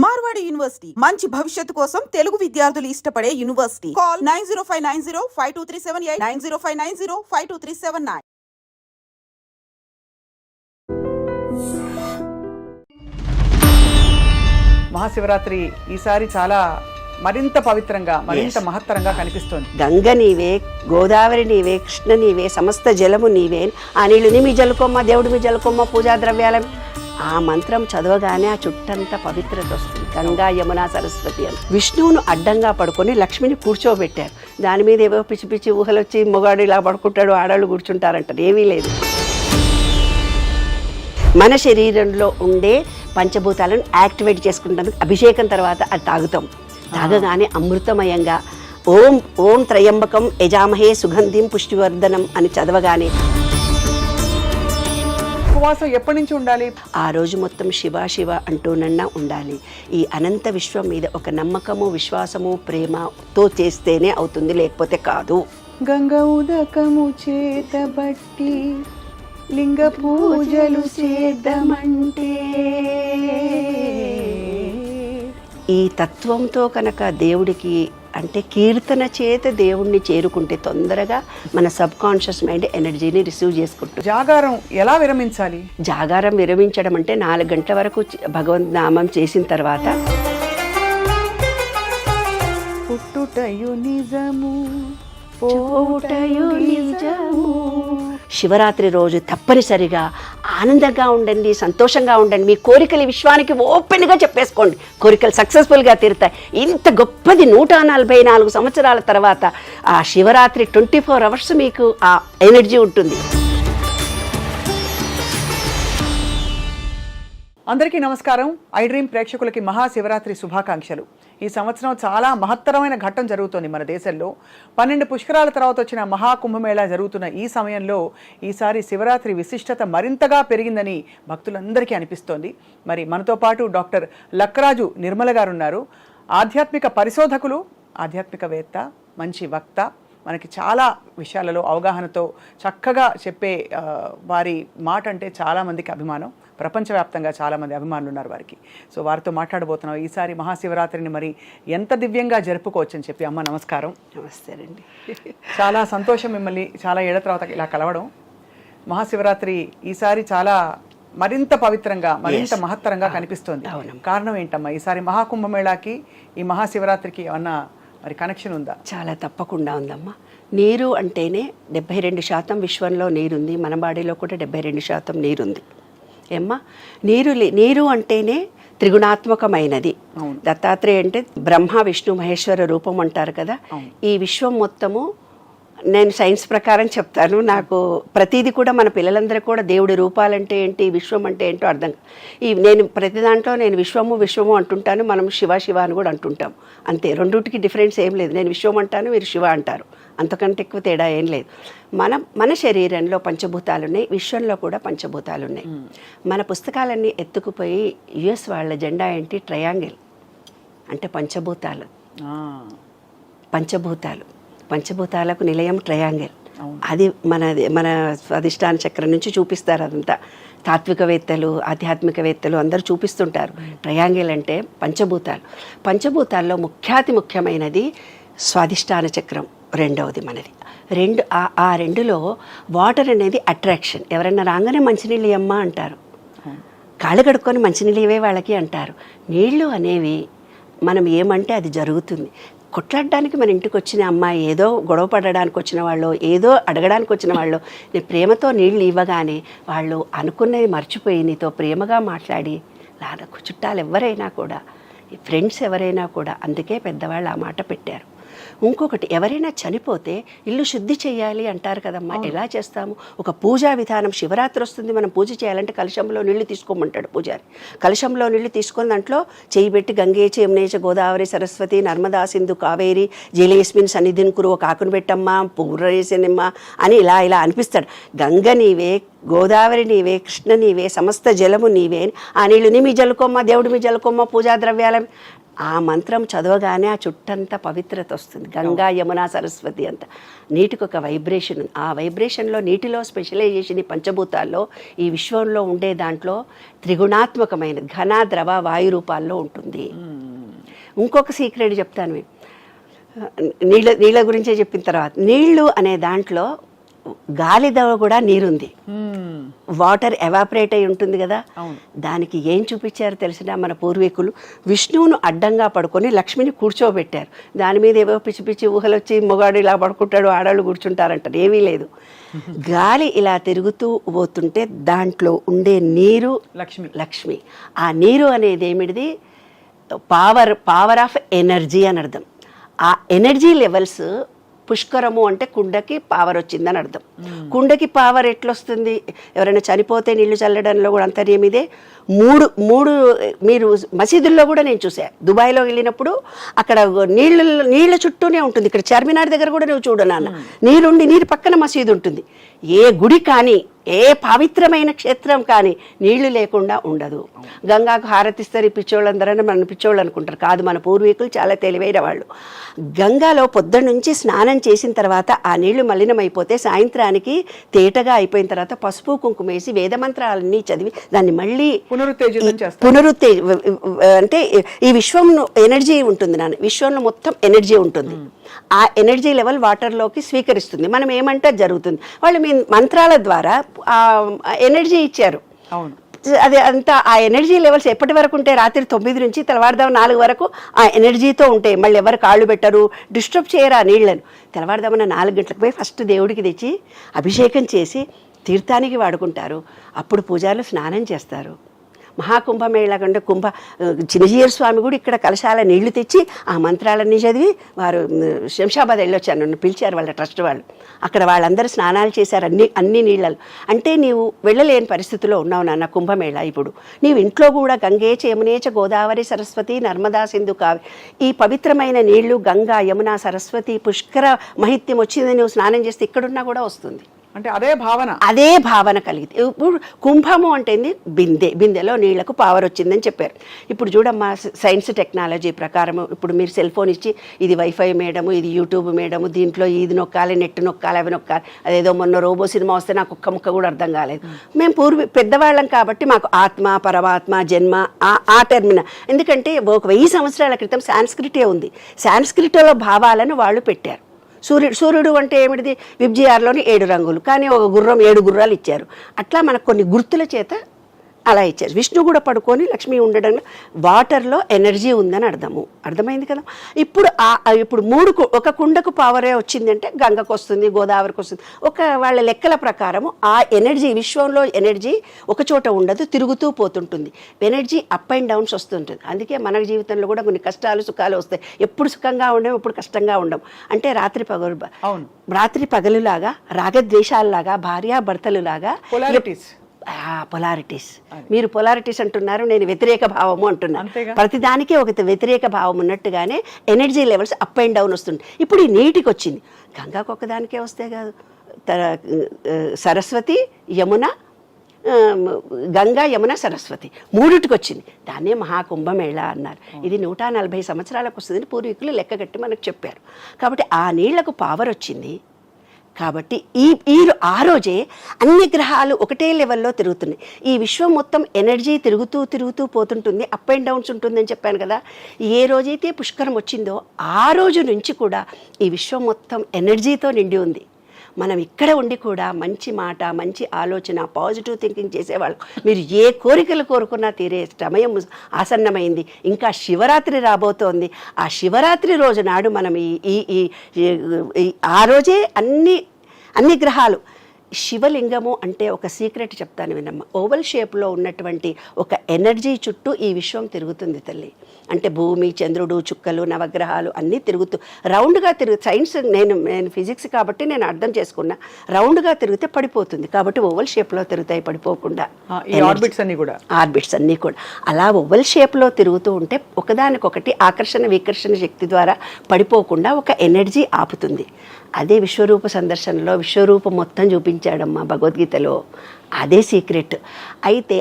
Marwadi university మంచి భవిష్యత్తు కోసం తెలుగు విద్యార్థులు ఇష్టపడే యూనివర్సిటీ. కాల్ 9059052378 9059052379. మహాశివరాత్రి ఈసారి చాలా మరింత పవిత్రంగా మరింత మహత్తరంగా కనిపిస్తోంది. గంగ నీవే, గోదావరి నీవే, కృష్ణ నీవే, సమస్త జలము నీవే, ఆ నీళ్ళుని మీ జలుకొమ్మ, దేవుడి మీ జలుకొమ్మ, పూజా ద్రవ్యాల ఆ మంత్రం చదవగానే ఆ చుట్టంతా పవిత్రత వస్తుంది. గంగా యమున సరస్వతి అని విష్ణువును అడ్డంగా పడుకొని లక్ష్మిని కూర్చోబెట్టారు. దాని మీద ఏవో పిచ్చి పిచ్చి ఊహలు వచ్చి మొగాడు ఇలా పడుకుంటాడు, ఆడవాళ్ళు కూర్చుంటారంటారు. ఏమీ లేదు. మన శరీరంలో ఉండే పంచభూతాలను యాక్టివేట్ చేసుకుంటాం. అభిషేకం తర్వాత అది తాగుతాం. తాగగానే అమృతమయంగా ఓం ఓం త్రయంబకం యజామహే సుగంధిం పుష్టివర్ధనం అని చదవగానే ఉపవాసం ఎప్పటి నుంచి ఉండాలి? ఆ రోజు మొత్తం శివ శివ అంటూనన్నా ఉండాలి. ఈ అనంత విశ్వం మీద ఒక నమ్మకము, విశ్వాసము, ప్రేమతో చేస్తేనే అవుతుంది, లేకపోతే కాదు. గంగ ఉదకము చేతబట్టి లింగ పూజలు చేద్దామంటే ఈ తత్వంతో కనుక దేవుడికి అంటే కీర్తన చేత దేవుణ్ణి చేరుకుంటే తొందరగా మన సబ్ కాన్షియస్ మైండ్ ఎనర్జీని రిసీవ్ చేసుకుంటుంది. జాగారం ఎలా విరమించాలి? జాగారం విరమించడం అంటే 4 గంటల వరకు భగవంత్ నామం చేసిన తర్వాత పుట్టుటయు నిజము పోవుటయు నిజము. శివరాత్రి రోజు తప్పనిసరిగా ఆనందంగా ఉండండి, సంతోషంగా ఉండండి. మీ కోరికలు విశ్వానికి ఓపెన్గా చెప్పేసుకోండి. కోరికలు సక్సెస్ఫుల్గా తీరుతాయి. ఇంత గొప్పది 144 సంవత్సరాల తర్వాత ఆ శివరాత్రి 24 అవర్స్ మీకు ఆ ఎనర్జీ ఉంటుంది. అందరికీ నమస్కారం. ఐ డ్రీమ్ ప్రేక్షకులకి మహాశివరాత్రి శుభాకాంక్షలు. ఈ సంవత్సరం చాలా మహత్తరమైన ఘట్టం జరుగుతోంది మన దేశంలో. 12 పుష్కరాల తర్వాత వచ్చిన మహాకుంభమేళా జరుగుతున్న ఈ సమయంలో ఈసారి శివరాత్రి విశిష్టత మరింతగా పెరిగిందని భక్తులందరికీ అనిపిస్తోంది. మరి మనతో పాటు డాక్టర్ లక్కరాజు నిర్మల గారు ఉన్నారు. ఆధ్యాత్మిక పరిశోధకులు, ఆధ్యాత్మికవేత్త, మంచి వక్త, మనకి చాలా విషయాలలో అవగాహనతో చక్కగా చెప్పే వారి మాట అంటే చాలామందికి అభిమానం. ప్రపంచవ్యాప్తంగా చాలామంది అభిమానులు ఉన్నారు వారికి. సో వారితో మాట్లాడబోతున్నాం. ఈసారి మహాశివరాత్రిని మరి ఎంత దివ్యంగా జరుపుకోవచ్చు అని చెప్పి. అమ్మ నమస్కారం. నమస్తే అండి. చాలా సంతోషం మిమ్మల్ని చాలా ఏళ్ల తర్వాత ఇలా కలవడం. మహాశివరాత్రి ఈసారి చాలా మరింత పవిత్రంగా మరింత మహత్తరంగా కనిపిస్తోంది. కారణం ఏంటమ్మా? ఈసారి మహాకుంభమేళాకి ఈ మహాశివరాత్రికి ఏమన్నా మరి కనెక్షన్ ఉందా? చాలా తప్పకుండా ఉందమ్మా. నీరు అంటేనే 72% విశ్వంలో నీరుంది. మన బాడీలో కూడా 72% నీరుంది. ఏమ్మా, నీరు అంటేనే త్రిగుణాత్మకమైనది. దత్తాత్రేయ అంటే బ్రహ్మ విష్ణు మహేశ్వర రూపం అంటారు కదా. ఈ విశ్వం మొత్తము నేను సైన్స్ ప్రకారం చెప్తాను. నాకు ప్రతిదీ కూడా మన పిల్లలందరూ కూడా దేవుడి రూపాలంటే ఏంటి, విశ్వం అంటే ఏంటో అర్థం. నేను ప్రతి దాంట్లో నేను విశ్వము అంటుంటాను, మనం శివ శివ అని కూడా అంటుంటాం. అంతే, రెండుటికి డిఫరెన్స్ ఏం లేదు. నేను విశ్వం అంటాను, మీరు శివ అంటారు. అంతకంటే ఎక్కువ తేడా ఏం లేదు. మన శరీరంలో పంచభూతాలు ఉన్నాయి, విశ్వంలో కూడా పంచభూతాలు ఉన్నాయి. మన పుస్తకాలన్నీ ఎత్తుకుపోయి యుఎస్ వాళ్ళ జెండా ఏంటి? ట్రయాంగిల్ అంటే పంచభూతాలు. పంచభూతాలకు నిలయం ట్రయాంగిల్. అది మన స్వాదిష్టాన చక్రం నుంచి చూపిస్తారు. అదంతా తాత్వికవేత్తలు, ఆధ్యాత్మికవేత్తలు అందరూ చూపిస్తుంటారు. ట్రయాంగిల్ అంటే పంచభూతాల్లో ముఖ్యమైనది స్వాదిష్టాన చక్రం, రెండవది మనది. ఆ రెండులో వాటర్ అనేది అట్రాక్షన్. ఎవరైనా రాగానే మంచినీళ్ళు ఇవ్వమ్మా అంటారు, కాళ్ళు కడుక్కొని మంచినీళ్ళు ఇవే వాళ్ళకి అంటారు. నీళ్లు అనేవి మనం ఏమంటే అది జరుగుతుంది. కొట్లాడడానికి మన ఇంటికి వచ్చిన అమ్మాయి, ఏదో గొడవ పడడానికి వచ్చిన వాళ్ళు, ఏదో అడగడానికి వచ్చిన వాళ్ళు, నేను ప్రేమతో నీళ్ళు ఇవ్వగానే వాళ్ళు అనుకున్నది మర్చిపోయి నీతో ప్రేమగా మాట్లాడి లాలకు చుట్టాలు ఎవరైనా కూడా, ఫ్రెండ్స్ ఎవరైనా కూడా, అందుకే పెద్దవాళ్ళు ఆ మాట పెట్టారు. ఇంకొకటి, ఎవరైనా చనిపోతే ఇల్లు శుద్ధి చేయాలి అంటారు కదమ్మా. ఎలా చేస్తాము? ఒక పూజా విధానం. శివరాత్రి వస్తుంది, మనం పూజ చేయాలంటే కలశంలో నీళ్లు తీసుకోమంటాడు పూజారి. కలశంలో నీళ్లు తీసుకొని దాంట్లో చేయి పెట్టి గంగే చ యమునే చ గోదావరి సరస్వతి నర్మదా సింధు కావేరి జలేస్మిన్ సన్నిధిని కురు, ఒక ఆకును పెట్టమ్మా, పువ్వు వేసేనమ్మా అని ఇలా అనిపిస్తాడు. గంగ నీవే, గోదావరి నీవే, కృష్ణ నీవే, సమస్త జలము నీవే, ఆ నీళ్ళు నీ మీ జలుకోమ్మ, దేవుడు మీ జలుకోమ్మ, పూజా ద్రవ్యాల, ఆ మంత్రం చదవగానే ఆ చుట్టంతా పవిత్రత వస్తుంది. గంగా యమున సరస్వతి అంత నీటికి ఒక వైబ్రేషన్ ఉంది. ఆ వైబ్రేషన్లో నీటిలో స్పెషలైజేషన్ ఈ పంచభూతాల్లో ఈ విశ్వంలో ఉండే దాంట్లో త్రిగుణాత్మకమైన ఘన, ద్రవ, వాయు రూపాల్లో ఉంటుంది. ఇంకొక సీక్రెట్ చెప్తాను మేము, నీళ్ళ గురించే చెప్పిన తర్వాత, నీళ్లు అనే దాంట్లో గాలిలో కూడా నీరుంది. వాటర్ ఎవాపరేట్ అయి ఉంటుంది కదా, దానికి ఏం చూపించారు తెలిసిన మన పూర్వీకులు, విష్ణువును అడ్డంగా పడుకొని లక్ష్మిని కూర్చోబెట్టారు. దాని మీద ఏవో పిచ్చి పిచ్చి ఊహలు వచ్చి మొగాడు ఇలా పడుకుంటాడు, ఆడాళ్ళు కూర్చుంటారంటారు. ఏమీ లేదు, గాలి ఇలా తిరుగుతూ పోతుంటే దాంట్లో ఉండే నీరు లక్ష్మి. ఆ నీరు అనేది ఏమిటిది, పవర్ ఆఫ్ ఎనర్జీ అని అర్థం. ఆ ఎనర్జీ లెవెల్స్ పుష్కరము అంటే కుండకి పవర్ వచ్చిందని అర్థం. కుండకి పవర్ ఎట్లొస్తుంది, ఎవరైనా చనిపోతే నీళ్లు చల్లడంలో కూడా అంతర్యం ఇదే. మూడు మీరు మసీదుల్లో కూడా నేను చూసా, దుబాయ్లో వెళ్ళినప్పుడు అక్కడ నీళ్ళ చుట్టూనే ఉంటుంది. ఇక్కడ చార్మినార్ దగ్గర కూడా నువ్వు చూడు నాన్న, నీరు పక్కన మసీదు ఉంటుంది. ఏ గుడి కానీ, ఏ పవిత్రమైన క్షేత్రం కానీ నీళ్లు లేకుండా ఉండదు. గంగాకు హారతిస్తారు ఈ పిచ్చోళ్ళందరూ మన పిచ్చోళ్ళు అనుకుంటారు. కాదు, మన పూర్వీకులు చాలా తెలివైన వాళ్ళు. గంగాలో పొద్దున్న నుంచి స్నానం చేసిన తర్వాత ఆ నీళ్లు మలినమైపోతే సాయంత్రానికి తేటగా అయిపోయిన తర్వాత పసుపు కుంకుమ వేసి వేదమంత్రాలన్నీ చదివి దాన్ని మళ్ళీ అంటే ఈ విశ్వం ఎనర్జీ ఉంటుంది నాన్న, విశ్వంలో మొత్తం ఎనర్జీ ఉంటుంది. ఆ ఎనర్జీ లెవెల్ వాటర్లోకి స్వీకరిస్తుంది. మనం ఏమంటే జరుగుతుంది, వాళ్ళు మీ మంత్రాల ద్వారా ఆ ఎనర్జీ ఇచ్చారు. అది అంతా ఆ ఎనర్జీ లెవెల్స్ ఎప్పటి వరకు ఉంటాయి, రాత్రి 9 నుంచి తెల్లవారుదాము 4 వరకు ఆ ఎనర్జీతో ఉంటాయి. మళ్ళీ ఎవరు కాళ్ళు పెట్టరు, డిస్టర్బ్ చేయరు ఆ నీళ్లను. తెల్లవారుదామన్న 4 గంటలకు పోయి ఫస్ట్ దేవుడికి తెచ్చి అభిషేకం చేసి తీర్థానికి వాడుకుంటారు. అప్పుడు పూజారులు స్నానం చేస్తారు. మహాకుంభమేళ కంటే చిన్నజీయర్ స్వామి కూడా ఇక్కడ కలశాల నీళ్లు తెచ్చి ఆ మంత్రాలన్నీ చదివి వారు శంషాబాద్ వెళ్ళొచ్చాను, నన్ను పిలిచారు వాళ్ళ ట్రస్ట్ వాళ్ళు. అక్కడ వాళ్ళందరూ స్నానాలు చేశారు అన్ని నీళ్ళలు. అంటే నీవు వెళ్ళలేని పరిస్థితిలో ఉన్నావు నాన్న కుంభమేళ. ఇప్పుడు నీవు ఇంట్లో కూడా గంగేచ యమునేచ గోదావరి సరస్వతి నర్మదా సింధు కావి, ఈ పవిత్రమైన నీళ్లు గంగా యమున సరస్వతి పుష్కర మహిత్యం వచ్చింది, నువ్వు స్నానం చేస్తే ఇక్కడున్నా కూడా వస్తుంది. అంటే అదే భావన కలిగింది. ఇప్పుడు కుంభము అంటే బిందెలో నీళ్లకు పవర్ వచ్చిందని చెప్పారు. ఇప్పుడు చూడమ్మా, సైన్స్ టెక్నాలజీ ప్రకారం ఇప్పుడు మీరు సెల్ ఫోన్ ఇచ్చి ఇది వైఫై మేడము, ఇది యూట్యూబ్ మేడము, దీంట్లో ఇది నొక్కాలి, నెట్ నొక్కాలి, అవి నొక్కాలి. అదేదో మొన్న రోబో సినిమా వస్తే నాకు ఒక్క ముక్క కూడా అర్థం కాలేదు. మేము పెద్దవాళ్ళం కాబట్టి మాకు ఆత్మ, పరమాత్మ, జన్మ ఆ టెర్మిన, ఎందుకంటే 1000 సంవత్సరాల క్రితం సాంస్క్రిటే ఉంది. సాంస్క్రిట్లో భావాలను వాళ్ళు పెట్టారు. సూర్యుడు అంటే ఏమిటిది, విబ్జిఆర్లోని 7 రంగులు, కానీ ఒక గుర్రం 7 గుర్రాలు ఇచ్చారు. అట్లా మనకు కొన్ని గుర్తుల చేత అలా ఇచ్చారు. విష్ణు కూడా పడుకొని లక్ష్మి ఉండడం వాటర్లో ఎనర్జీ ఉందని అర్థమైంది కదా. ఇప్పుడు ఒక కుండకు పవరే వచ్చిందంటే గంగకు వస్తుంది, గోదావరికి వస్తుంది. వాళ్ళ లెక్కల ప్రకారము ఆ ఎనర్జీ, విశ్వంలో ఎనర్జీ ఒక చోట ఉండదు, తిరుగుతూ పోతుంటుంది. ఎనర్జీ అప్ అండ్ డౌన్స్ వస్తుంటుంది. అందుకే మన జీవితంలో కూడా కొన్ని కష్టాలు సుఖాలు వస్తాయి. ఎప్పుడు సుఖంగా ఉండము, ఎప్పుడు కష్టంగా ఉండము. అంటే రాత్రి పగలులాగా, రాగద్వేషాలలాగా, భార్యాభర్తలులాగా పొలారిటీస్. మీరు పొలారిటీస్ అంటున్నారు, నేను వ్యతిరేక భావము అంటున్నాను. ప్రతిదానికి ఒక వ్యతిరేక భావం ఉన్నట్టుగానే energy levels up and down వస్తుంది. ఇప్పుడు ఈ నీటికి వచ్చింది, గంగాకు ఒకదానికే వస్తే కాదు, సరస్వతి యమున, గంగా యమున సరస్వతి 3టికి వచ్చింది. దాన్నే మహాకుంభమేళ అన్నారు. ఇది 140 సంవత్సరాలకు వస్తుందని పూర్వీకులు లెక్కగట్టి మనకు చెప్పారు. కాబట్టి ఆ నీళ్లకు పవర్ వచ్చింది. కాబట్టి ఆ రోజే అన్ని గ్రహాలు ఒకటే లెవెల్లో తిరుగుతున్నాయి. ఈ విశ్వం మొత్తం ఎనర్జీ తిరుగుతూ పోతుంటుంది, అప్ అండ్ డౌన్స్ ఉంటుందని చెప్పాను కదా. ఏ రోజైతే పుష్కరం వచ్చిందో ఆ రోజు నుంచి కూడా ఈ విశ్వం మొత్తం ఎనర్జీతో నిండి ఉంది. మనం ఇక్కడ ఉండి కూడా మంచి మాట, మంచి ఆలోచన, పాజిటివ్ థింకింగ్ చేసేవాళ్ళు. మీరు ఏ కోరికలు కోరుకున్నా తీరే సమయం ఆసన్నమైంది. ఇంకా శివరాత్రి రాబోతోంది. ఆ శివరాత్రి రోజు నాడు మనం ఆ రోజే అన్ని గ్రహాలు, శివలింగము అంటే ఒక సీక్రెట్ చెప్తాను వినమ్మ. ఓవల్ షేప్లో ఉన్నటువంటి ఒక ఎనర్జీ చుట్టూ ఈ విశ్వం తిరుగుతుంది తల్లి. అంటే భూమి, చంద్రుడు, చుక్కలు, నవగ్రహాలు అన్నీ రౌండ్గా సైన్స్, నేను ఫిజిక్స్ కాబట్టి నేను అర్థం చేసుకున్నా. రౌండ్గా తిరిగితే పడిపోతుంది, కాబట్టి ఓవల్ షేప్లో తిరుగుతాయి పడిపోకుండా. ఆర్బిట్స్ అన్నీ కూడా అలా ఓవల్ షేప్లో తిరుగుతూ ఉంటే ఒకదానికొకటి ఆకర్షణ వికర్షణ శక్తి ద్వారా పడిపోకుండా ఒక ఎనర్జీ ఆపుతుంది. అదే విశ్వరూప సందర్శనలో విశ్వరూపం మొత్తం చూపించి చూపించాడమ్మా భగవద్గీతలో. అదే సీక్రెట్. అయితే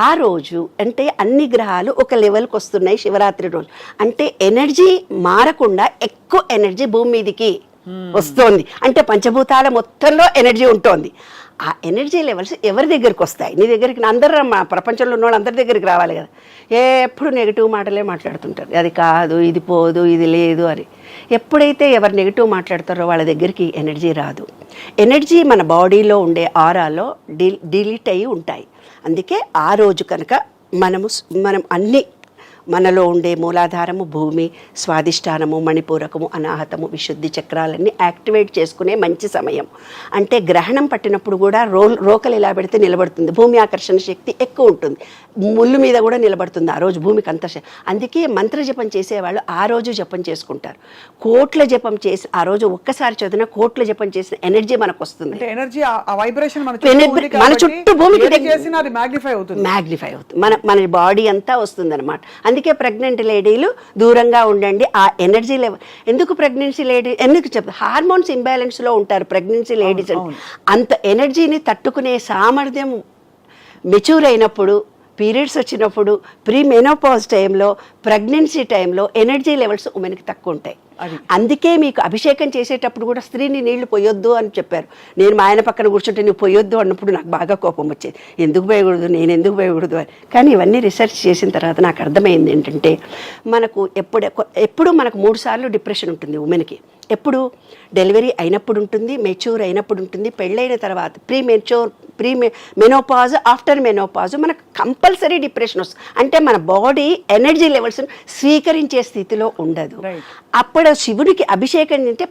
ఆ రోజు అంటే అన్ని గ్రహాలు ఒక లెవెల్కి వస్తున్నాయి శివరాత్రి రోజు. అంటే ఎనర్జీ మారకుండా ఎక్కువ ఎనర్జీ భూమి మీదకి వస్తోంది. అంటే పంచభూతాల మొత్తంలో ఎనర్జీ ఉంటుంది. ఆ ఎనర్జీ లెవెల్స్ ఎవరి దగ్గరికి వస్తాయి? నీ దగ్గరికి అందరూ మా ప్రపంచంలో ఉన్న వాళ్ళు అందరి దగ్గరికి రావాలి కదా. ఎప్పుడు నెగిటివ్ మాటలే మాట్లాడుతుంటారు, అది కాదు, ఇది పోదు, ఇది లేదు అని. ఎప్పుడైతే ఎవరు నెగిటివ్ మాట్లాడతారో వాళ్ళ దగ్గరికి ఎనర్జీ రాదు. ఎనర్జీ మన బాడీలో ఉండే ఆరాలో డిలీట్ అయ్యి ఉంటాయి. అందుకే ఆ రోజు కనుక మనం అన్ని మనలో ఉండే మూలాధారము, భూమి, స్వాదిష్టానము, మణిపూరకము, అనాహతము, విశుద్ధి చక్రాలన్నీ యాక్టివేట్ చేసుకునే మంచి సమయం. అంటే గ్రహణం పట్టినప్పుడు కూడా రోకలు ఇలా పెడితే నిలబడుతుంది. భూమి ఆకర్షణ శక్తి ఎక్కువ ఉంటుంది. ముళ్ళు మీద కూడా నిలబడుతుంది ఆ రోజు భూమికి అంత. అందుకే మంత్ర జపం చేసేవాళ్ళు ఆ రోజు జపం చేసుకుంటారు. కోట్ల జపం చేసి ఆ రోజు ఒక్కసారి చదివిన కోట్ల జపం చేసిన ఎనర్జీ మనకు వస్తుంది. ఎనర్జీ ఆ వైబ్రేషన్ మన చుట్టూ భూమికి మ్యాగ్నిఫై అవుతుంది. మన బాడీ అంతా వస్తుంది అనమాట. అందుకే ప్రెగ్నెంట్ లేడీలు దూరంగా ఉండండి. ఆ ఎనర్జీ లెవెల్ ఎందుకు ప్రెగ్నెన్సీ లేడీ ఎందుకు చెప్తారు? హార్మోన్స్ ఇంబ్యాలెన్స్లో ఉంటారు ప్రెగ్నెన్సీ లేడీస్. అంత ఎనర్జీని తట్టుకునే సామర్థ్యం మెచ్యూర్ అయినప్పుడు, పీరియడ్స్ వచ్చినప్పుడు, ప్రీ మెనోపాజ్ టైంలో, ప్రెగ్నెన్సీ టైంలో ఎనర్జీ లెవెల్స్ ఉమెన్కి తక్కువ ఉంటాయి. అందుకే మీకు అభిషేకం చేసేటప్పుడు కూడా స్త్రీని నీళ్లు పోయొద్దు అని చెప్పారు. నేను మా ఆయన పక్కన కూర్చుంటే నువ్వు పోయొద్దు అన్నప్పుడు నాకు బాగా కోపం వచ్చేది. ఎందుకు పోయకూడదు, నేను ఎందుకు పోయకూడదు అని. కానీ ఇవన్నీ రీసెర్చ్ చేసిన తర్వాత నాకు అర్థమైంది ఏంటంటే మనకు ఎప్పుడు మనకు 3 సార్లు డిప్రెషన్ ఉంటుంది ఉమెన్కి. ఎప్పుడు? డెలివరీ అయినప్పుడు ఉంటుంది, మెచ్యూర్ అయినప్పుడు ఉంటుంది, పెళ్ళైన తర్వాత ప్రీ మెనోపాజ్, ఆఫ్టర్ మెనోపాజ్ మనకు కంపల్సరీ డిప్రెషన్ వస్తుంది. అంటే మన బాడీ ఎనర్జీ లెవెల్స్ స్వీకరించే స్థితిలో ఉండదు. అప్పుడు శివుడికి అభిషేకం అంటే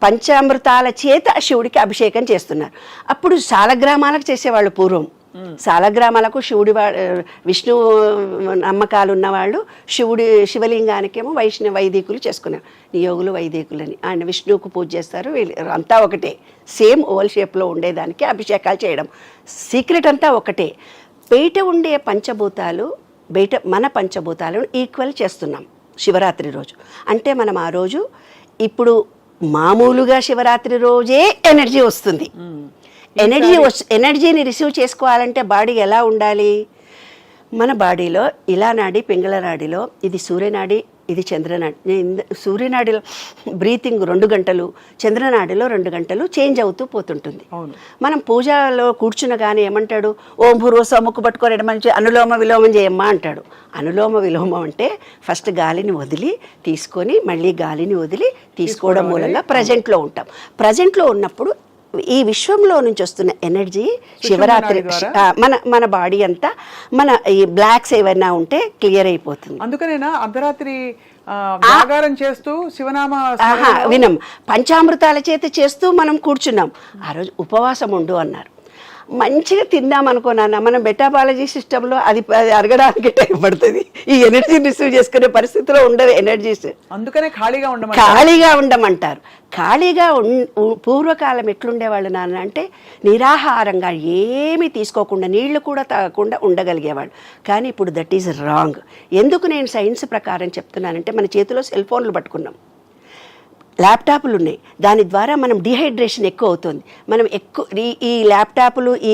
పంచామృతాల చేత శివుడికి అభిషేకం చేస్తున్నారు. అప్పుడు శాలగ్రామాలకు చేసేవాళ్ళు పూర్వం. శాలగ్రామాలకు విష్ణు నమ్మకాలు ఉన్నవాళ్ళు శివలింగానికేమో వైదికులు చేసుకున్నారు. నియోగులు వైదికులని. ఆయన విష్ణువుకు పూజ చేస్తారు. అంతా ఒకటే, సేమ్ ఓవల్ షేప్లో ఉండేదానికి అభిషేకాలు చేయడం. సీక్రెట్ అంతా ఒకటే. బయట ఉండే పంచభూతాలు మన పంచభూతాలను ఈక్వల్ చేస్తున్నాం శివరాత్రి రోజు. అంటే మనం ఆ రోజు ఇప్పుడు మామూలుగా శివరాత్రి రోజే ఎనర్జీ వస్తుంది. ఎనర్జీని రిసీవ్ చేసుకోవాలంటే బాడీ ఎలా ఉండాలి? మన బాడీలో ఇలా నాడి, పింగళ నాడిలో ఇది సూర్యనాడి, ఇది చంద్రనాడి. సూర్యనాడిలో బ్రీతింగ్ 2 గంటలు, చంద్రనాడిలో 2 గంటలు చేంజ్ అవుతూ పోతుంటుంది. మనం పూజలో కూర్చునగానే ఏమంటాడు? ఓం భూర్వస్వ ముక్కు పట్టుకొని మంచి అనులోమ విలోమం చేయమ్మా అంటాడు. అనులోమ విలోమం అంటే ఫస్ట్ గాలిని వదిలి తీసుకొని మళ్ళీ గాలిని వదిలి తీసుకోవడం మూలంగా ప్రజెంట్లో ఉంటాం. ప్రజెంట్లో ఉన్నప్పుడు ఈ విశ్వంలో నుంచి వస్తున్న ఎనర్జీ శివరాత్రి మన బాడీ అంతా మన ఈ బ్లాక్స్ ఏవైనా ఉంటే క్లియర్ అయిపోతుంది. అందుకనేనా అర్ధరాత్రి జాగారం చేస్తూ శివనామ వినం పంచామృతాల చేత చేస్తూ మనం కూర్చున్నాం. ఆ రోజు ఉపవాసం ఉండు అన్నారు. మంచిగా తిందాం అనుకున్నాను. మనం మెటాబాలజీ సిస్టంలో అది అరగడానికి టైం పడుతుంది. ఈ ఎనర్జీ రిసీవ్ చేసుకునే పరిస్థితిలో ఉండదు ఎనర్జీస్. అందుకనే ఖాళీగా ఉండమంటారు. ఖాళీగా పూర్వకాలం ఎట్లుండేవాళ్ళు నాన్న అంటే నిరాహారంగా ఏమీ తీసుకోకుండా నీళ్లు కూడా తాగకుండా ఉండగలిగేవాళ్ళు. కానీ ఇప్పుడు దట్ ఈజ్ రాంగ్. ఎందుకు నేను సైన్స్ ప్రకారం చెప్తున్నానంటే మన చేతిలో సెల్ ఫోన్లు పట్టుకున్నాం, ల్యాప్టాప్లు ఉన్నాయి. దాని ద్వారా మనం డిహైడ్రేషన్ ఎక్కువ అవుతుంది. మనం ఈ ల్యాప్టాప్లు, ఈ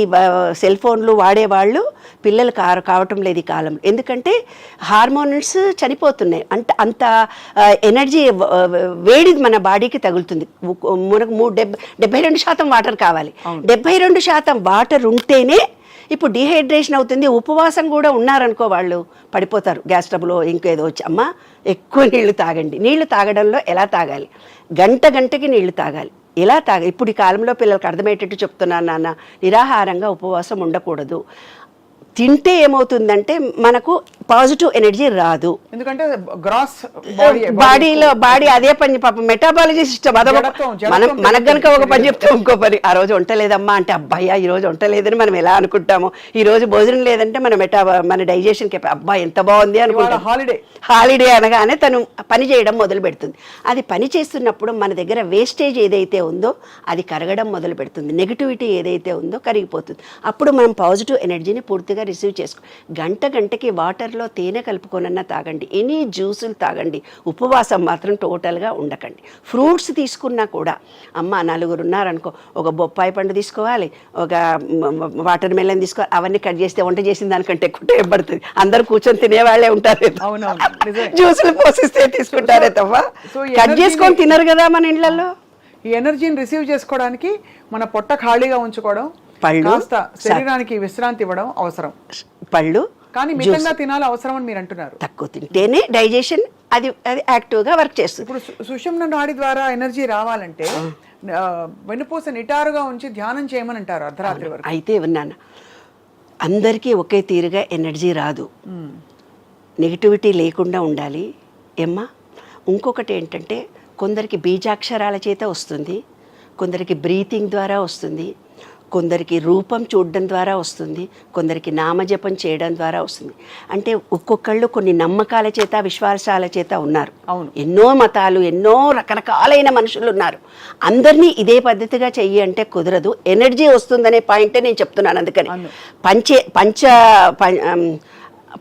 సెల్ ఫోన్లు వాడేవాళ్ళు పిల్లలు కావటం లేదు ఈ కాలంలో. ఎందుకంటే హార్మోన్స్ చనిపోతున్నాయి. అంత ఎనర్జీ వేడి మన బాడీకి తగులుతుంది. మనకు 72% వాటర్ కావాలి. 72% వాటర్ ఉంటేనే ఇప్పుడు డిహైడ్రేషన్ అవుతుంది. ఉపవాసం కూడా ఉన్నారనుకో వాళ్ళు పడిపోతారు. గ్యాస్ ట్రబుల్ ఇంకేదో వచ్చి, అమ్మ ఎక్కువ నీళ్లు తాగండి. నీళ్లు తాగడంలో ఎలా తాగాలి? గంటకి నీళ్లు తాగాలి. ఎలా ఇప్పుడు ఈ కాలంలో పిల్లలకు అర్థమయ్యేటట్టు చెప్తున్నాను నాన్న. నిరాహారంగా ఉపవాసం ఉండకూడదు. తింటే ఏమవుతుందంటే మనకు పాజిటివ్ ఎనర్జీ రాదు. ఎందుకంటే గ్రాస్ బాడీ అదే పని పాపం మెటాబాలజీ సిస్టమ్ మనకు కనుక ఒక పని చెప్తాం ఇంకో పని. ఆ రోజు వంట లేదమ్మా అంటే అబ్బాయి ఈ రోజు వంట లేదని మనం ఎలా అనుకుంటాము. ఈ రోజు భోజనం లేదంటే మన డైజెషన్ కి అబ్బాయి ఎంత బాగుంది అనుకుంటాం. హాలిడే అనగానే తను పని చేయడం మొదలు పెడుతుంది. అది పని చేస్తున్నప్పుడు మన దగ్గర వేస్టేజ్ ఏదైతే ఉందో అది కరగడం మొదలు పెడుతుంది. నెగిటివిటీ ఏదైతే ఉందో కరిగిపోతుంది. అప్పుడు మనం పాజిటివ్ ఎనర్జీని పూర్తిగా రిసీవ్ చేసుకో. గంటకి వాటర్లో తేనె కలుపుకొనన్నా తాగండి, ఎనీ జ్యూసులు తాగండి. ఉపవాసం మాత్రం టోటల్గా ఉండకండి. ఫ్రూట్స్ తీసుకున్నా కూడా అమ్మ 4 ఉన్నారనుకో, ఒక బొప్పాయి పండు తీసుకోవాలి, ఒక వాటర్ మెలన్ తీసుకోవాలి. అవన్నీ కట్ చేస్తే వంట చేసిన దానికంటే ఎక్కువ టైం పడుతుంది. అందరు కూర్చొని తినేవాళ్ళే ఉంటారు, జ్యూసులు పోసిస్తే తీసుకుంటారే తప్ప కట్ చేసుకొని తినరు కదా మన ఇళ్లలో. ఈ ఎనర్జీని రిసీవ్ చేసుకోవడానికి మన పొట్ట ఖాళీగా ఉంచుకోవడం, పళ్ళు, కాస్త శరీరానికి విశ్రాంతి ఇవ్వడం అవసరం. పళ్ళు కానీ మితంగా తినాలి అవసరం అని మీరు అంటున్నారు. తక్కువ తింటేనే డైజెషన్ అది యాక్టివ్గా వర్క్ చేస్తుంది. ఇప్పుడు సుషుమ్న నాడి ద్వారా ఎనర్జీ రావాలంటే వెన్నుపూస నిటారుగా ఉంచి ధ్యానం చేయమని అంటారు అర్ధరాత్రి వరకు. అయితే విన్నాను, అందరికీ ఒకే తీరుగా ఎనర్జీ రాదు, నెగిటివిటీ లేకుండా ఉండాలి ఏమ్మా. ఇంకొకటి ఏంటంటే కొందరికి బీజాక్షరాల చేత వస్తుంది, కొందరికి బ్రీతింగ్ ద్వారా వస్తుంది, కొందరికి రూపం చూడడం ద్వారా వస్తుంది, కొందరికి నామజపం చేయడం ద్వారా వస్తుంది. అంటే ఒక్కొక్కళ్ళు కొన్ని నమ్మకాల చేత విశ్వాసాల చేత ఉన్నారు. అవును, ఎన్నో మతాలు, ఎన్నో రకరకాలైన మనుషులు ఉన్నారు. అందరినీ ఇదే పద్ధతిగా చెయ్యి అంటే కుదరదు. ఎనర్జీ వస్తుందనే పాయింటే నేను చెప్తున్నాను. అందుకని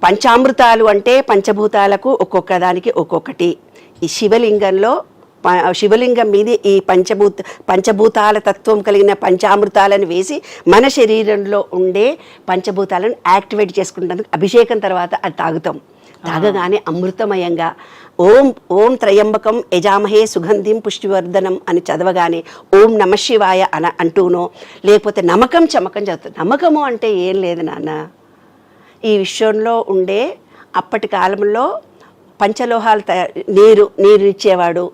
పంచామృతాలు అంటే పంచభూతాలకు ఒక్కొక్క దానికి ఒక్కొక్కటి. ఈ శివలింగం మీద ఈ పంచభూతాల తత్వం కలిగిన పంచామృతాలను వేసి మన శరీరంలో ఉండే పంచభూతాలను యాక్టివేట్ చేసుకుంటానికి అభిషేకం తర్వాత అది తాగుతాం. తాగగానే అమృతమయంగా ఓం త్రయంబకం యజామహే సుగంధిం పుష్టివర్ధనం అని చదవగానే ఓం నమశివాయ అంటూనో, లేకపోతే నమ్మకం చమకం చదువుతాం. నమ్మకము అంటే ఏం లేదు నాన్న, ఈ విశ్వంలో ఉండే అప్పటి కాలంలో పంచలోహాలు నీరు ఇచ్చేవాడు,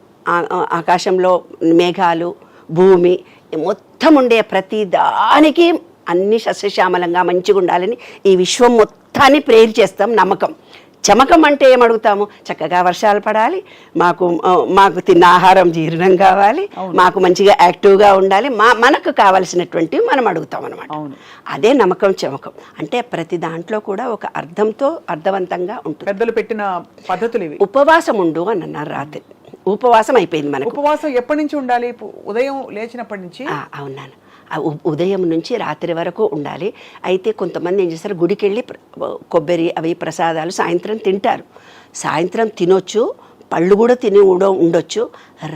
ఆకాశంలో మేఘాలు, భూమి మొత్తం ఉండే ప్రతి దానికి అన్ని సస్యశ్యామలంగా మంచిగా ఉండాలని ఈ విశ్వం మొత్తాన్ని ప్రేర్ చేస్తాం. నమ్మకం చమకం అంటే ఏమడుగుతాము, చక్కగా వర్షాలు పడాలి, మాకు తిన్న ఆహారం జీర్ణం కావాలి, మాకు మంచిగా యాక్టివ్గా ఉండాలి, మనకు కావలసినటువంటివి మనం అడుగుతాం అనమాట. అదే నమ్మకం చమకం అంటే. ప్రతి దాంట్లో కూడా ఒక అర్థవంతంగా ఉంటుంది. పెద్దలు పెట్టిన పద్ధతులు ఇవి. ఉపవాసం ఉండు అని అన్నారు. రాత్రి ఉపవాసం అయిపోయింది మనకు. ఉపవాసం ఎప్పటి నుంచి ఉండాలి? ఉదయం లేచినప్పటి నుంచి? అవునాను, ఉదయం నుంచి రాత్రి వరకు ఉండాలి. అయితే కొంతమంది ఏం చేస్తారు, గుడికి వెళ్ళి కొబ్బరి అవి ప్రసాదాలు సాయంత్రం తింటారు. సాయంత్రం తినొచ్చు, పళ్ళు కూడా తిని ఉండొచ్చు.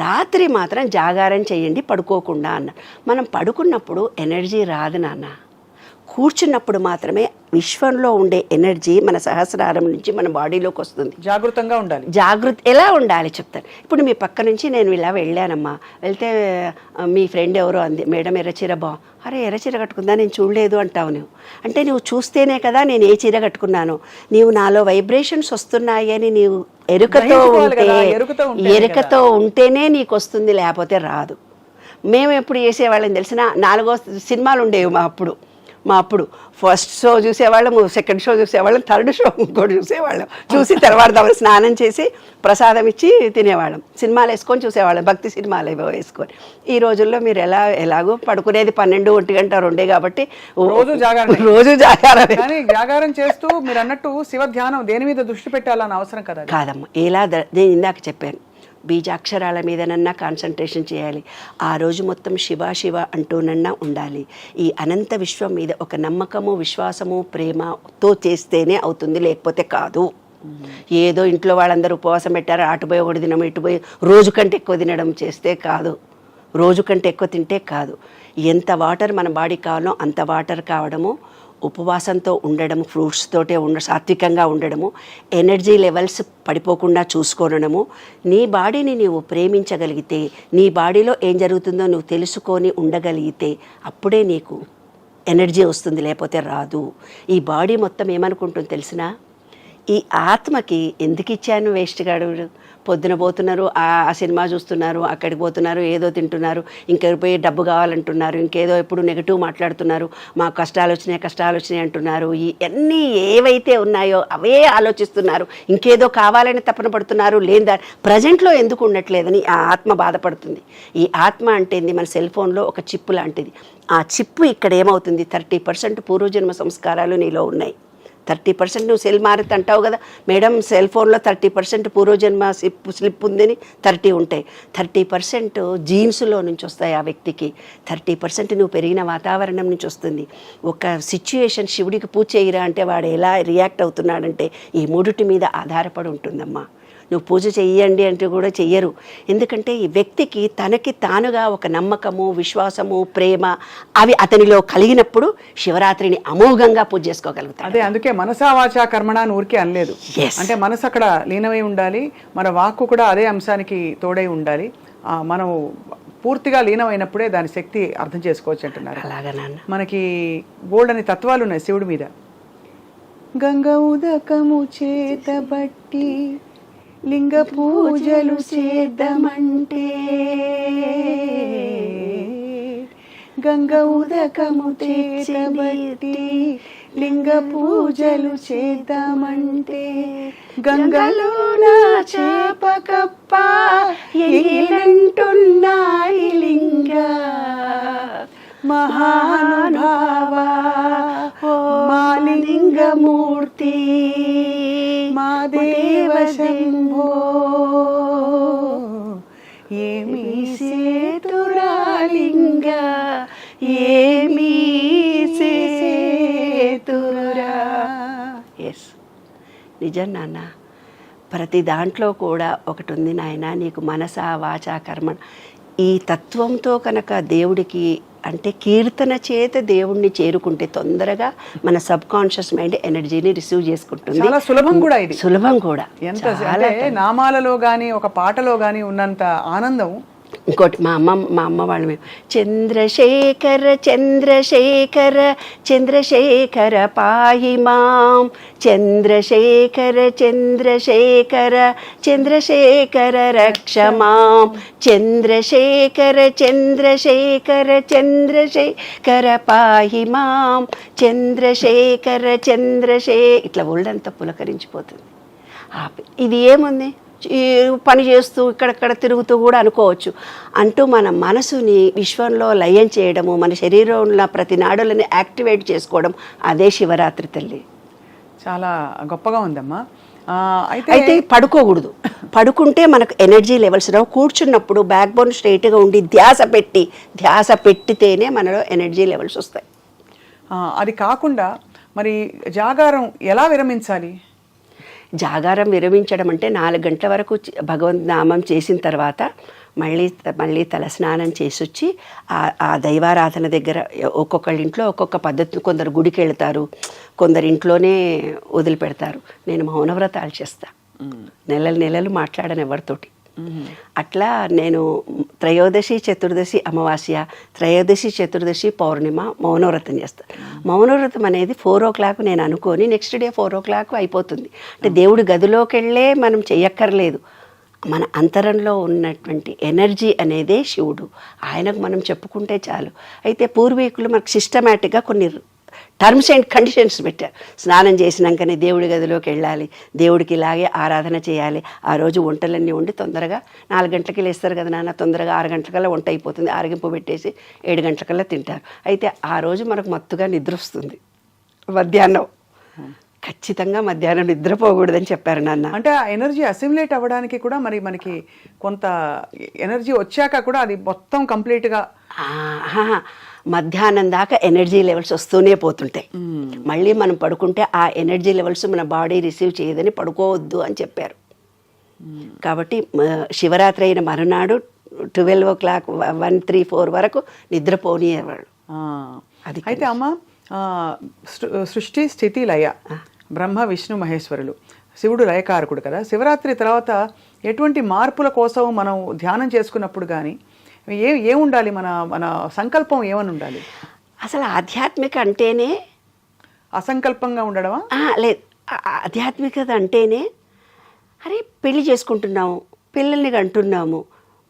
రాత్రి మాత్రం జాగారం చేయండి పడుకోకుండా అన్నారు. మనం పడుకున్నప్పుడు ఎనర్జీ రాదు నాన్న, కూర్చున్నప్పుడు మాత్రమే విశ్వంలో ఉండే ఎనర్జీ మన సహస్రారం నుంచి మన బాడీలోకి వస్తుంది. జాగృతంగా ఉండాలి. ఎలా ఉండాలి చెప్తాను. ఇప్పుడు మీ పక్క నుంచి నేను ఇలా వెళ్ళానమ్మా, వెళ్తే మీ ఫ్రెండ్ ఎవరో అంది, మేడం ఎర్రచీర అరే ఎర్రచీర కట్టుకుందా, నేను చూడలేదు అంటావు. అంటే నువ్వు చూస్తేనే కదా నేను ఏ చీర కట్టుకున్నాను. నీవు నాలో వైబ్రేషన్స్ వస్తున్నాయి అని నీవు ఎరుకతో ఉంటేనే నీకు వస్తుంది, లేకపోతే రాదు. మేము ఎప్పుడు చేసేవాళ్ళని తెలిసిన 4 సినిమాలు ఉండేవి మా అప్పుడు ఫస్ట్ షో చూసేవాళ్ళం, సెకండ్ షో చూసేవాళ్ళం, థర్డ్ షో ఇంకోటి చూసేవాళ్ళం. చూసి తర్వాత స్నానం చేసి ప్రసాదం ఇచ్చి తినేవాళ్ళం. సినిమాలు వేసుకొని చూసేవాళ్ళం, భక్తి సినిమాలు ఏవో వేసుకొని. ఈ రోజుల్లో మీరు ఎలాగో పడుకునేది 12, 1 గంట 2 కాబట్టి రోజు జాగారం. కానీ జాగారం చేస్తూ మీరు అన్నట్టు శివ ధ్యానం దేని మీద దృష్టి పెట్టాలని అవసరం కదా? కాదమ్మా, నేను ఇందాక చెప్పాను, బీజాక్షరాల మీదనన్నా కాన్సన్ట్రేషన్ చేయాలి. ఆ రోజు మొత్తం శివ శివ అంటూనన్నా ఉండాలి. ఈ అనంత విశ్వం మీద ఒక నమ్మకము, విశ్వాసము, ప్రేమతో చేస్తేనే అవుతుంది, లేకపోతే కాదు. ఏదో ఇంట్లో వాళ్ళందరూ ఉపవాసం పెట్టారు, అటుపోయి ఒకటి తినడం, ఇటుపోయి రోజు కంటే ఎక్కువ తినడం చేస్తే కాదు, రోజు కంటే ఎక్కువ తింటే కాదు. ఎంత వాటర్ మన బాడీకి కావాలో అంత వాటర్ కావడము, ఉపవాసంతో ఉండడము, ఫ్రూట్స్ తోటే సాత్వికంగా ఉండడము, ఎనర్జీ లెవెల్స్ పడిపోకుండా చూసుకోవడము. నీ బాడీని నీవు ప్రేమించగలిగితే, నీ బాడీలో ఏం జరుగుతుందో నువ్వు తెలుసుకొని ఉండగలిగితే అప్పుడే నీకు ఎనర్జీ వస్తుంది, లేకపోతే రాదు. ఈ బాడీ మొత్తం ఏమనుకుంటుంది తెలిసినా, ఈ ఆత్మకి ఎందుకు ఇచ్చాను వేస్ట్ గాడు, పొద్దున పోతున్నారు, ఆ సినిమా చూస్తున్నారు, అక్కడికి పోతున్నారు, ఏదో తింటున్నారు, ఇంకెక్కడికి పోయి డబ్బు కావాలంటున్నారు, ఇంకేదో ఎప్పుడు నెగిటివ్ మాట్లాడుతున్నారు, మాకు కష్టాలు వచ్చినాయి అంటున్నారు. ఇవన్నీ ఏవైతే ఉన్నాయో అవే ఆలోచిస్తున్నారు, ఇంకేదో కావాలని తపన పడుతున్నారు. లేదా ప్రజెంట్లో ఎందుకు ఉండట్లేదని ఆ ఆత్మ బాధపడుతుంది. ఈ ఆత్మ అంటే మన సెల్ ఫోన్లో ఒక చిప్పు లాంటిది. ఆ చిప్పు ఇక్కడ ఏమవుతుంది, 30% పూర్వజన్మ సంస్కారాలు నీలో ఉన్నాయి, 30% నువ్వు సెల్ మారుతి అంటావు కదా మేడం, సెల్ ఫోన్లో 30% పూర్వజన్మ స్లిప్ ఉందని 30 ఉంటాయి. 30% జీన్స్లో నుంచి వస్తాయి ఆ వ్యక్తికి. 30% నువ్వు పెరిగిన వాతావరణం నుంచి వస్తుంది. ఒక సిచ్యుయేషన్ శివుడికి పూజ చేయరా అంటే వాడు ఎలా రియాక్ట్ అవుతున్నాడంటే ఈ మూడిటి మీద ఆధారపడి ఉంటుందమ్మా. నువ్వు పూజ చెయ్యండి అంటే కూడా చెయ్యరు. ఎందుకంటే ఈ వ్యక్తికి తనకి తానుగా ఒక నమ్మకము, విశ్వాసము, ప్రేమ అవి అతనిలో కలిగినప్పుడు శివరాత్రిని అమోఘంగా పూజ చేసుకోగలుగుతాడు. అదే అందుకే మనసా వాచా కర్మణ అని ఊరికే అనలేదు. అంటే మనసు అక్కడ లీనమై ఉండాలి, మన వాక్కు కూడా అదే అంశానికి తోడై ఉండాలి. మనం పూర్తిగా లీనమైనప్పుడే దాని శక్తి అర్థం చేసుకోవచ్చు అంటున్నారు. అలాగా నాన్న. మనకి బోల్డ్ అని తత్వాలు ఉన్నాయి శివుడి మీద. గంగ ఉదకము చేతబట్టి లింగ పూజలు చేద్దామంటే, గంగ ఉదకము చేతబట్టి లింగ పూజలు చేద్దామంటే, గంగలో నా చేపకప్ప ఎగిలంటున్నాయి లింగ మహానుభావ మాలింగమూర్తి మా దేవ శంభో ఏమీ సేతురాలింగ ఏమీ సేతురా. ఎస్, నిజం నాన్న. ప్రతి దాంట్లో కూడా ఒకటి ఉంది నాయన, నీకు మనసా వాచా కర్మ ఈ తత్వంతో కనుక దేవుడికి అంటే కీర్తన చేత దేవుణ్ణి చేరుకుంటే తొందరగా మన సబ్ కాన్షియస్ మైండ్ ఎనర్జీని రిసీవ్ చేసుకుంటుంది. చాలా సులభం కూడా ఇది. సులభం కూడా. ఎంత అంటే నామాలలో కానీ ఒక పాటలో కానీ ఉన్నంత ఆనందం ఇంకోటి మా అమ్మ వాళ్ళు మేము చంద్రశేఖర చంద్రశేఖర చంద్రశేఖర పాహి మాం చంద్రశేఖర చంద్రశేఖర చంద్రశేఖర రక్ష మాం చంద్రశేఖర చంద్రశేఖర చంద్రశేఖర పాహి మాం చంద్రశేఖర ఇట్లా ఒళ్ళంతా పులకరించిపోతుంది. ఇది ఏముంది, పని చేస్తూ ఇక్కడక్కడ తిరుగుతూ కూడా అనుకోవచ్చు అంటూ మన మనసుని విశ్వంలో లయం చేయడము, మన శరీరంలో ప్రతి నాడులని యాక్టివేట్ చేసుకోవడం, అదే శివరాత్రి తల్లి. చాలా గొప్పగా ఉందమ్మా. అయితే పడుకోకూడదు. పడుకుంటే మనకు ఎనర్జీ లెవెల్స్ రావు. కూర్చున్నప్పుడు బ్యాక్ బోన్ స్ట్రైట్గా ఉండి ధ్యాస పెట్టితేనే మనలో ఎనర్జీ లెవెల్స్ వస్తాయి. అది కాకుండా మరి జాగారం ఎలా విరమించాలి? జాగారం విరమించడం అంటే 4 గంటల వరకు భగవంత్ నామం చేసిన తర్వాత మళ్ళీ తలస్నానం చేసి వచ్చి ఆ దైవారాధన దగ్గర ఒక్కొక్కళ్ళ ఇంట్లో ఒక్కొక్క పద్ధతి. కొందరు గుడికి వెళ్తారు, కొందరు ఇంట్లోనే వదిలిపెడతారు. నేను మౌనవ్రతాలు చేస్తా, నెలలు మాట్లాడను ఎవరితోటి. అట్లా నేను త్రయోదశి చతుర్దశి అమావాస్య, త్రయోదశి చతుర్దశి పౌర్ణిమ మౌనవ్రతం చేస్తాను. మౌనవ్రతం అనేది 4 o'clock నేను అనుకొని నెక్స్ట్ డే 4 o'clock అయిపోతుంది. అంటే దేవుడి గదిలోకి వెళ్ళే మనం చెయ్యక్కర్లేదు. మన అంతరంలో ఉన్నటువంటి ఎనర్జీ అనేదే శివుడు. ఆయనకు మనం చెప్పుకుంటే చాలు. అయితే పూర్వీకులు మనకు సిస్టమేటిక్గా కొన్ని టర్మ్స్ అండ్ కండిషన్స్ పెట్టారు. స్నానం చేసినాకనే దేవుడి గదిలోకి వెళ్ళాలి, దేవుడికి ఇలాగే ఆరాధన చేయాలి, ఆ రోజు వంటలన్నీ వండి తొందరగా 4 గంటలకి లేస్తారు కదా నాన్న, తొందరగా 6 గంటలకల్లా వంట అయిపోతుంది, ఆరగింపు పెట్టేసి 7 గంటలకల్లా తింటారు. అయితే ఆ రోజు మనకు మత్తుగా నిద్ర వస్తుంది. మధ్యాహ్నం ఖచ్చితంగా మధ్యాహ్నం నిద్రపోకూడదని చెప్పారు నాన్న. అంటే ఆ ఎనర్జీ అసిమిలేట్ అవ్వడానికి కూడా మనకి కొంత ఎనర్జీ వచ్చాక కూడా అది మొత్తం కంప్లీట్గా మధ్యాహ్నం దాకా ఎనర్జీ లెవెల్స్ వస్తూనే పోతుంటాయి. మళ్ళీ మనం పడుకుంటే ఆ ఎనర్జీ లెవెల్స్ మన బాడీ రిసీవ్ చేయదని పడుకోవద్దు అని చెప్పారు. కాబట్టి శివరాత్రి అయిన మరునాడు 12 o'clock 1, 3, 4 వరకు నిద్రపోనివాళ్ళు. అది అయితే అమ్మ, సృష్టి స్థితి లయ, బ్రహ్మ విష్ణు మహేశ్వరులు, శివుడు లయకారకుడు కదా. శివరాత్రి తర్వాత ఎటువంటి మార్పుల కోసం మనం ధ్యానం చేసుకున్నప్పుడు కానీ ఏముండాలి, మన సంకల్పం ఏమని ఉండాలి? అసలు ఆధ్యాత్మిక అంటేనే అసంకల్పంగా ఉండడమా? లేదు, ఆధ్యాత్మికత అంటేనే అరే పెళ్లి చేసుకుంటున్నాము, పిల్లల్ని కంటున్నాము,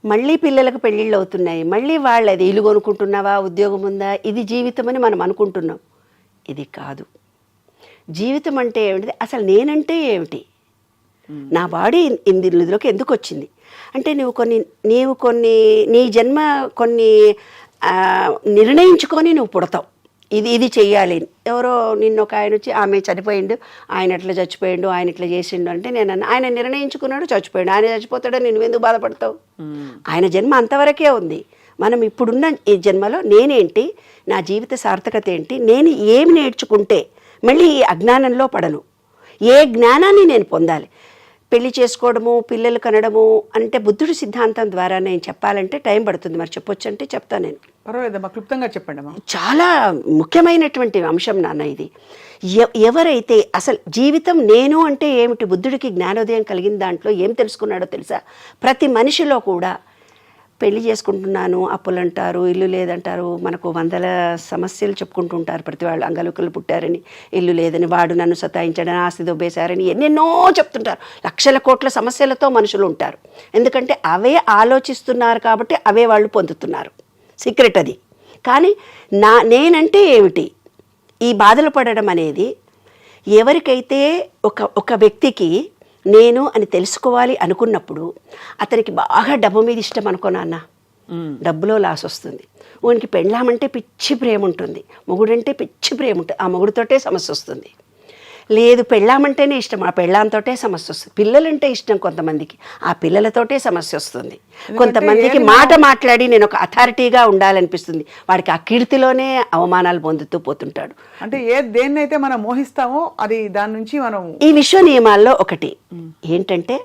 మళ్ళీ పిల్లలకు పెళ్ళిళ్ళు అవుతున్నాయి, మళ్ళీ వాళ్ళది ఇల్లు కొనుక్కుంటున్నావా, ఉద్యోగం ఉందా, ఇది జీవితం అని మనం అనుకుంటున్నాం. ఇది కాదు. జీవితం అంటే ఏమిటి, అసలు నేనంటే ఏమిటి, నా బాడీ ఇందులోకి ఎందుకు వచ్చింది అంటే నీవు కొన్ని నీ జన్మ కొన్ని నిర్ణయించుకొని నువ్వు పుడతావు. ఇది చెయ్యాలి. ఎవరో నిన్న ఒక ఆయన వచ్చి ఆమె చనిపోయిండు, ఆయన ఎట్లా చచ్చిపోయిండు, ఆయన ఇట్లా చేసిండు అంటే నేను ఆయన నిర్ణయించుకున్నాడు, చచ్చిపోయాడు. ఆయన చచ్చిపోతాడో నేను ఎందుకు బాధపడతావు? ఆయన జన్మ అంతవరకే ఉంది. మనం ఇప్పుడున్న ఈ జన్మలో నేనేంటి, నా జీవిత సార్థకత ఏంటి, నేను ఏమి నేర్చుకుంటే మళ్ళీ ఈ అజ్ఞానంలో పడను, ఏ జ్ఞానాన్ని నేను పొందాలి. పెళ్లి చేసుకోవడము, పిల్లలు కనడము అంటే బుద్ధుడి సిద్ధాంతం ద్వారా నేను చెప్పాలంటే టైం పడుతుంది. మరి చెప్పొచ్చు అంటే చెప్తాను నేను. పర్వాలేదమ్మా, క్లుప్తంగా చెప్పండి అమ్మా. చాలా ముఖ్యమైనటువంటి అంశం నాన్న ఇది. ఎవరైతే అసలు జీవితం నేను అంటే ఏమిటి, బుద్ధుడికి జ్ఞానోదయం కలిగిన దాంట్లో ఏం తెలుసుకున్నాడో తెలుసా? ప్రతి మనిషిలో కూడా పెళ్లి చేసుకుంటున్నాను, అప్పులు అంటారు, ఇల్లు లేదంటారు, మనకు వందల సమస్యలు చెప్పుకుంటుంటారు ప్రతి వాళ్ళు. అంగలుకలు పుట్టారని, ఇల్లు లేదని, వాడు నన్ను సతాయించడని, ఆస్తి దొబ్బేశారని ఎన్నెన్నో చెప్తుంటారు. లక్షల కోట్ల సమస్యలతో మనుషులు ఉంటారు. ఎందుకంటే అవే ఆలోచిస్తున్నారు కాబట్టి అవే వాళ్ళు పొందుతున్నారు. సీక్రెట్ అది. కానీ నేనంటే ఏమిటి, ఈ బాధలు పడడం అనేది ఎవరికైతే ఒక వ్యక్తికి నేను అని తెలుసుకోవాలి అనుకున్నప్పుడు, అతనికి బాగా డబ్బు మీద ఇష్టం అనుకో నాన్న, డబ్బులో లాస్ వస్తుంది. వానికి పెళ్ళామంటే పిచ్చి ప్రేమ ఉంటుంది, మొగుడంటే పిచ్చి ప్రేమ ఉంటుంది, ఆ మొగుడితోటే సమస్య వస్తుంది. లేదు పెళ్ళామంటేనే ఇష్టం, ఆ పెళ్ళాంతోటే సమస్య వస్తుంది. పిల్లలంటే ఇష్టం కొంతమందికి, ఆ పిల్లలతోటే సమస్య వస్తుంది. కొంతమందికి మాట మాట్లాడి నేను ఒక అథారిటీగా ఉండాలనిపిస్తుంది, వాడికి ఆ కీర్తిలోనే అవమానాలు పొందుతూ పోతుంటాడు. అంటే దేన్నైతే మనం మోహిస్తామో అది దాని నుంచి మనం ఈ విశ్వ నియమాల్లో ఒకటి ఏంటంటే,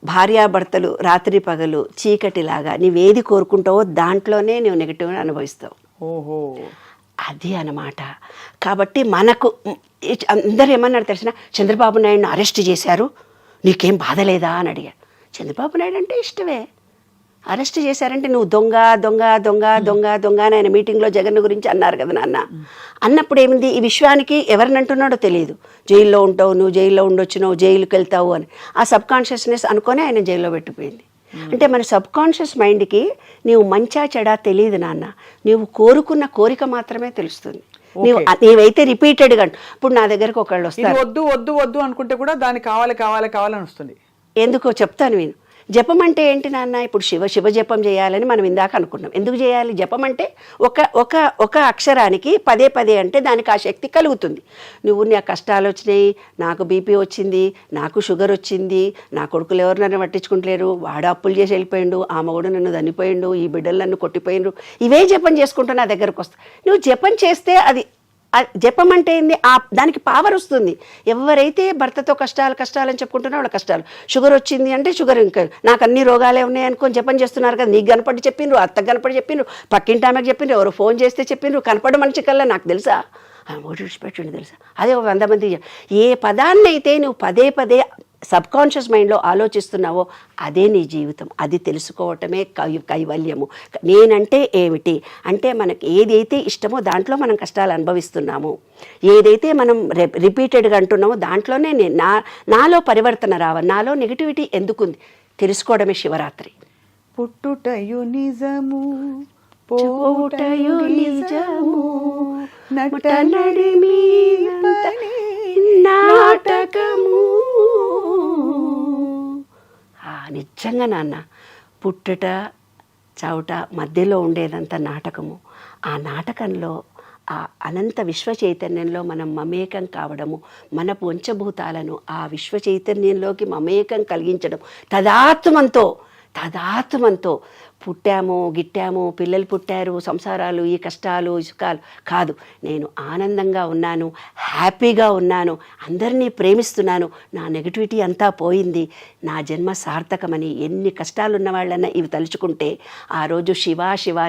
భార్యాభర్తలు రాత్రి పగలు చీకటిలాగా నీవేది కోరుకుంటావో దాంట్లోనే నువ్వు నెగిటివ్గా అనుభవిస్తావు. ఓహో, అది అన్నమాట. కాబట్టి మనకు అందరూ ఏమన్నారు తెలిసిన, చంద్రబాబు నాయుడుని అరెస్ట్ చేశారు, నీకేం బాధ లేదా అని అడిగారు. చంద్రబాబు నాయుడు అంటే ఇష్టమే, అరెస్ట్ చేశారంటే నువ్వు దొంగ దొంగ దొంగ దొంగ దొంగ అని ఆయన మీటింగ్లో జగన్ గురించి అన్నారు కదా నాన్న. అన్నప్పుడు ఏమింది, ఈ విశ్వానికి ఎవరిని అంటున్నాడో తెలియదు. జైల్లో ఉంటావు, నువ్వు జైల్లో ఉండొచ్చు, నువ్వు జైలుకి వెళ్తావు అని ఆ సబ్ కాన్షియస్నెస్ అనుకొని ఆయన జైల్లో పెట్టిపోయింది. అంటే మన సబ్ కాన్షియస్ మైండ్కి నీవు మంచా చెడా తెలియదు నాన్న, నీవు కోరుకున్న కోరిక మాత్రమే తెలుస్తుంది. నీవైతే రిపీటెడ్గా ఇప్పుడు నా దగ్గరకు ఒకళ్ళు వస్తారు, వద్దు వద్దు వద్దు అనుకుంటే కూడా దాన్ని కావాలి కావాలి కావాలని వస్తుంది. ఎందుకో చెప్తాను నేను. జపం అంటే ఏంటి నాన్న, ఇప్పుడు శివ జపం చేయాలని మనం ఇందాక అనుకున్నాం. ఎందుకు చేయాలి జపం అంటే? ఒక అక్షరానికి పదే పదే అంటే దానికి ఆ శక్తి కలుగుతుంది. నువ్వు నా కష్టాలు వచ్చినాయి, నాకు బీపీ వచ్చింది, నాకు షుగర్ వచ్చింది, నా కొడుకులు ఎవరు నన్ను పట్టించుకుంటలేరు, వాడు అప్పులు చేసి వెళ్ళిపోయిండు, ఆ మగుడు నన్ను దన్నిపోయిండు, ఈ బిడ్డలు నన్ను కొట్టిపోయిండ్రు, ఇవే జపం చేసుకుంటూ నా దగ్గరకు వస్తా. నువ్వు జపం చేస్తే అది జపం అంటే ఏంది, దానికి పవర్ వస్తుంది. ఎవరైతే భర్తతో కష్టాలని చెప్పుకుంటున్నా వాళ్ళ కష్టాలు, షుగర్ వచ్చింది అంటే షుగర్, ఇంకా నాకు అన్ని రోగాలే ఉన్నాయి అనుకొని జపం చేస్తున్నారు కదా. నీకు కనపడి చెప్పిండ్రు, అత్తకు కనపడి చెప్పిండ్రు, పక్కింటి ఆమెకు చెప్పిండ్రు, ఎవరు ఫోన్ చేస్తే చెప్పిండ్రు, కనపడ మనిషి కల్లా నాకు తెలుసా ఓటు విడిచిపెట్టిండు తెలుసా. అదే 100 మంది. ఏ పదాన్ని అయితే నువ్వు పదే పదే సబ్ కాన్షియస్ మైండ్లో ఆలోచిస్తున్నావో అదే నీ జీవితం. అది తెలుసుకోవటమే కైవల్యము. నేనంటే ఏమిటి అంటే, మనకి ఏదైతే ఇష్టమో దాంట్లో మనం కష్టాలు అనుభవిస్తున్నాము, ఏదైతే మనం రిపీటెడ్గా అంటున్నామో దాంట్లోనే నాలో పరివర్తన రావాలి. నాలో నెగిటివిటీ ఎందుకుంది తెలుసుకోవడమే శివరాత్రి. పుట్టుటయు నిజము పోవుటయు నిజము నటనడిమి నాటకము. నిజంగా నాన్న, పుట్టుట చావుట మధ్యలో ఉండేదంతా నాటకము. ఆ నాటకంలో ఆ అనంత విశ్వ చైతన్యంలో మనం మమేకం కావడము, మన పంచభూతాలను ఆ విశ్వ చైతన్యంలోకి మమేకం కలిగించడం, తదాత్మంతో పుట్టాము గిట్టాము, పిల్లలు పుట్టారు, సంసారాలు, ఈ కష్టాలు సుఖాలు కాదు. నేను ఆనందంగా ఉన్నాను, హ్యాపీగా ఉన్నాను, అందరినీ ప్రేమిస్తున్నాను, నా నెగిటివిటీ అంతా పోయింది, నా జన్మ సార్థకమని ఎన్ని కష్టాలు ఉన్న వాళ్ళన్నా ఇవి తలుచుకుంటే ఆ రోజు శివ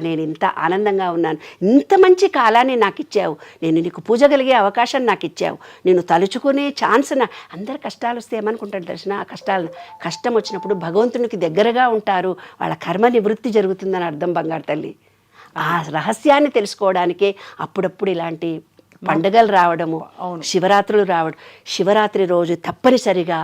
నేను ఇంత ఆనందంగా ఉన్నాను, ఇంత మంచి కాలాన్ని నాకు ఇచ్చావు, నేను నీకు పూజ కలిగే అవకాశం నాకు ఇచ్చావు, నేను తలుచుకునే ఛాన్స్ అందరు కష్టాలు వస్తే ఏమనుకుంటాడు దర్శన, ఆ కష్టం వచ్చినప్పుడు భగవంతునికి దగ్గరగా ఉంటారు, వాళ్ళ కర్మ నివృత్తి జరుగుతుందని అర్థం బంగారు తల్లి. ఆ రహస్యాన్ని తెలుసుకోవడానికే అప్పుడప్పుడు ఇలాంటి పండుగలు రావడము, శివరాత్రులు రావడం. శివరాత్రి రోజు తప్పనిసరిగా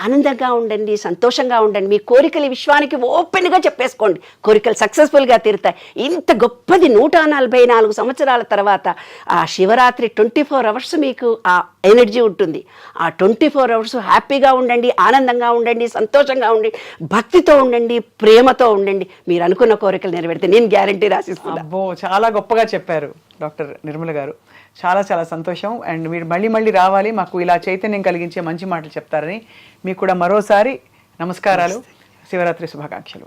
ఆనందంగా ఉండండి, సంతోషంగా ఉండండి, మీ కోరికలు విశ్వానికి ఓపెన్గా చెప్పేసుకోండి, కోరికలు సక్సెస్ఫుల్గా తీరుతాయి. ఇంత గొప్పది 144 సంవత్సరాల తర్వాత ఆ శివరాత్రి 24 అవర్స్ మీకు ఆ ఎనర్జీ ఉంటుంది. ఆ 24 అవర్స్ హ్యాపీగా ఉండండి, ఆనందంగా ఉండండి, సంతోషంగా ఉండండి, భక్తితో ఉండండి, ప్రేమతో ఉండండి. మీరు అనుకున్న కోరికలు నెరవేరితే నేను గ్యారంటీ రాసిస్తున్నాను. చాలా గొప్పగా చెప్పారు. డాక్టర్ నిర్మల గారు, చాలా చాలా సంతోషం. అండ్ మీరు మళ్ళీ మళ్ళీ రావాలి, మాకు ఇలా చైతన్యం కలిగించే మంచి మాటలు చెప్తారని మీకు కూడా మరోసారి నమస్కారాలు, శివరాత్రి శుభాకాంక్షలు.